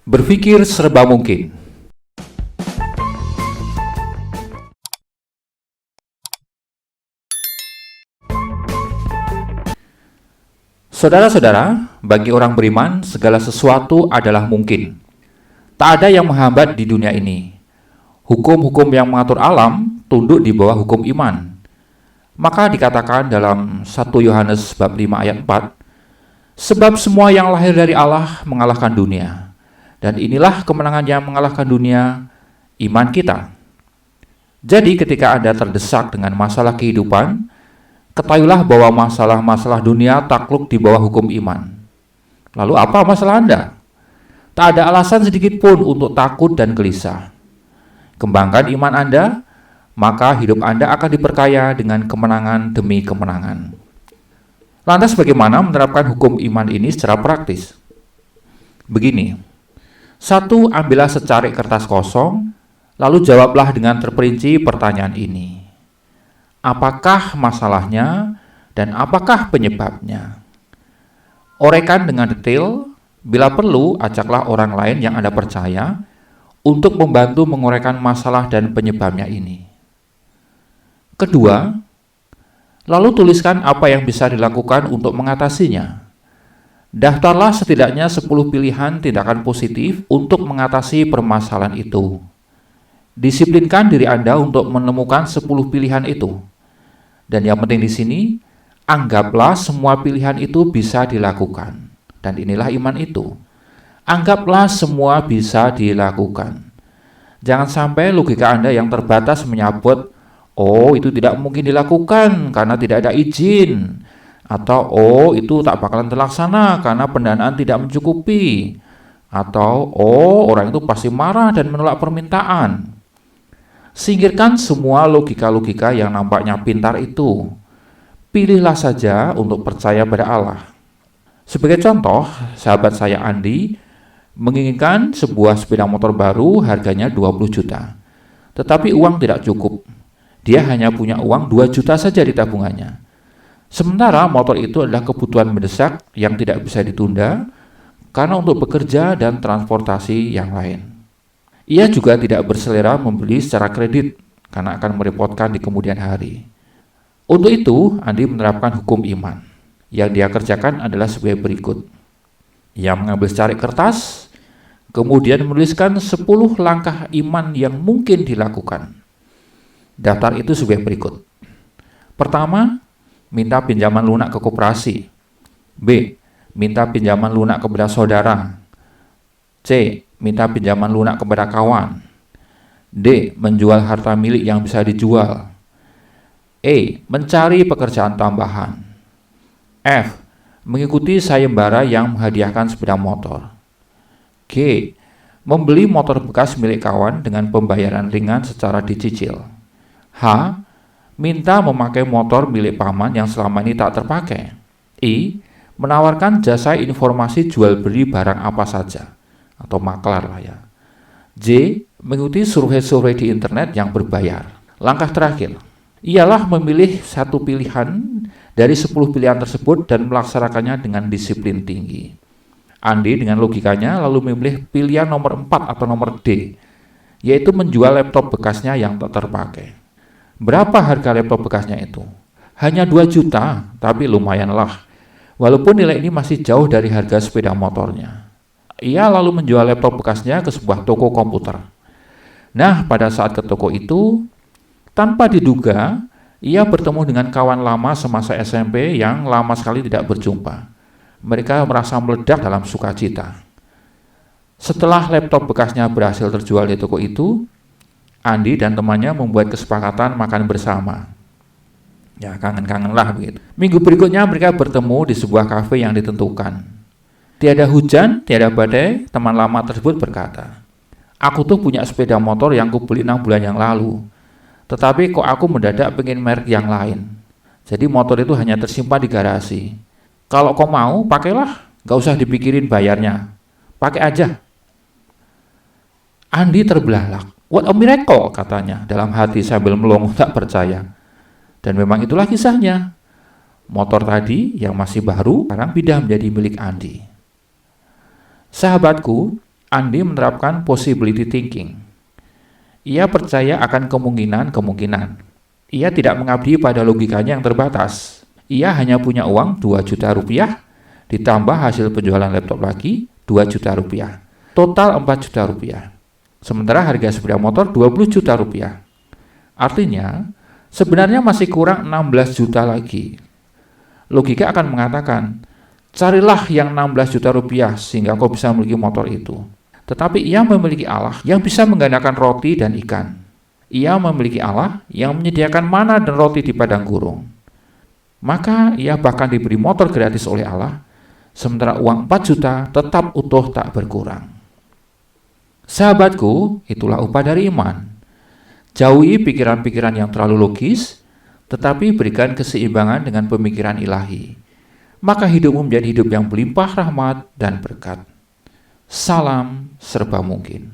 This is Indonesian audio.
Berpikir serba mungkin. Saudara-saudara, bagi orang beriman, segala sesuatu adalah mungkin. Tak ada yang menghambat di dunia ini. Hukum-hukum yang mengatur alam tunduk di bawah hukum iman. Maka dikatakan dalam 1 Yohanes bab 5 ayat 4, sebab semua yang lahir dari Allah mengalahkan dunia. Dan inilah kemenangan yang mengalahkan dunia, iman kita. Jadi ketika Anda terdesak dengan masalah kehidupan, ketahuilah bahwa masalah-masalah dunia takluk di bawah hukum iman. Lalu apa masalah Anda? Tak ada alasan sedikit pun untuk takut dan gelisah. Kembangkan iman Anda, maka hidup Anda akan diperkaya dengan kemenangan demi kemenangan. Lantas bagaimana menerapkan hukum iman ini secara praktis? Begini. 1. Ambillah secari kertas kosong, lalu jawablah dengan terperinci pertanyaan ini. Apakah masalahnya dan apakah penyebabnya? Uraikan dengan detail, bila perlu ajaklah orang lain yang Anda percaya untuk membantu menguraikan masalah dan penyebabnya ini. Kedua, lalu tuliskan apa yang bisa dilakukan untuk mengatasinya. Daftarlah setidaknya 10 pilihan tindakan positif untuk mengatasi permasalahan itu. Disiplinkan diri Anda untuk menemukan 10 pilihan itu. Dan yang penting di sini, anggaplah semua pilihan itu bisa dilakukan. Dan inilah iman itu. Anggaplah semua bisa dilakukan. Jangan sampai logika Anda yang terbatas menyabot, oh itu tidak mungkin dilakukan karena tidak ada izin. Atau, oh itu tak bakalan terlaksana karena pendanaan tidak mencukupi. Atau, oh orang itu pasti marah dan menolak permintaan. Singkirkan semua logika-logika yang nampaknya pintar itu. Pilihlah saja untuk percaya pada Allah. Sebagai contoh, sahabat saya Andi menginginkan sebuah sepeda motor baru harganya 20 juta. Tetapi uang tidak cukup. Dia hanya punya uang 2 juta saja di tabungannya. Sementara motor itu adalah kebutuhan mendesak yang tidak bisa ditunda karena untuk bekerja dan transportasi yang lain. Ia juga tidak berselera membeli secara kredit karena akan merepotkan di kemudian hari. Untuk itu, Andi menerapkan hukum iman. Yang dia kerjakan adalah sebagai berikut. Ia mengambil secari kertas, kemudian menuliskan 10 langkah iman yang mungkin dilakukan. Daftar itu sebagai berikut. Pertama, minta pinjaman lunak ke koperasi. B. Minta pinjaman lunak kepada saudara. C. Minta pinjaman lunak kepada kawan. D. Menjual harta milik yang bisa dijual. E. Mencari pekerjaan tambahan. F. Mengikuti sayembara yang menghadiahkan sepeda motor. G. Membeli motor bekas milik kawan dengan pembayaran ringan secara dicicil. H. Minta memakai motor milik paman yang selama ini tak terpakai. I. Menawarkan jasa informasi jual beli barang apa saja, atau maklar lah ya. J. Mengikuti survei-survei di internet yang berbayar. Langkah terakhir, ialah memilih satu pilihan dari 10 pilihan tersebut dan melaksanakannya dengan disiplin tinggi. Andi dengan logikanya lalu memilih pilihan nomor 4 atau nomor D, yaitu menjual laptop bekasnya yang tak terpakai. Berapa harga laptop bekasnya itu? Hanya 2 juta, tapi lumayanlah. Walaupun nilai ini masih jauh dari harga sepeda motornya. Ia lalu menjual laptop bekasnya ke sebuah toko komputer. Nah, pada saat ke toko itu, tanpa diduga, ia bertemu dengan kawan lama semasa SMP yang lama sekali tidak berjumpa. Mereka merasa meledak dalam sukacita. Setelah laptop bekasnya berhasil terjual di toko itu, Andi dan temannya membuat kesepakatan makan bersama. Ya, kangen-kangenlah begitu. Minggu berikutnya mereka bertemu di sebuah kafe yang ditentukan. Tiada hujan, tiada badai, teman lama tersebut berkata, aku tuh punya sepeda motor yang kubeli 6 bulan yang lalu. Tetapi kok aku mendadak pengen merek yang lain. Jadi motor itu hanya tersimpan di garasi. Kalau kau mau, pakailah. Gak usah dipikirin bayarnya. Pakai aja. Andi terbelalak. What a miracle, katanya dalam hati sambil melongo tak percaya. Dan memang itulah kisahnya. Motor tadi yang masih baru sekarang pindah menjadi milik Andi. Sahabatku, Andi menerapkan possibility thinking. Ia percaya akan kemungkinan-kemungkinan. Ia tidak mengabdi pada logikanya yang terbatas. Ia hanya punya uang 2 juta rupiah, ditambah hasil penjualan laptop lagi 2 juta rupiah. Total 4 juta rupiah. Sementara harga sepeda motor 20 juta rupiah. Artinya, sebenarnya masih kurang 16 juta lagi. Logika akan mengatakan, carilah yang 16 juta rupiah sehingga kau bisa memiliki motor itu. Tetapi ia memiliki Allah yang bisa menggandakan roti dan ikan. Ia memiliki Allah yang menyediakan mana dan roti di padang gurun. Maka ia bahkan diberi motor gratis oleh Allah, sementara uang 4 juta tetap utuh tak berkurang. Sahabatku, itulah upah dari iman. Jauhi pikiran-pikiran yang terlalu logis, tetapi berikan keseimbangan dengan pemikiran ilahi. Maka hidupmu menjadi hidup yang berlimpah rahmat dan berkat. Salam serba mungkin.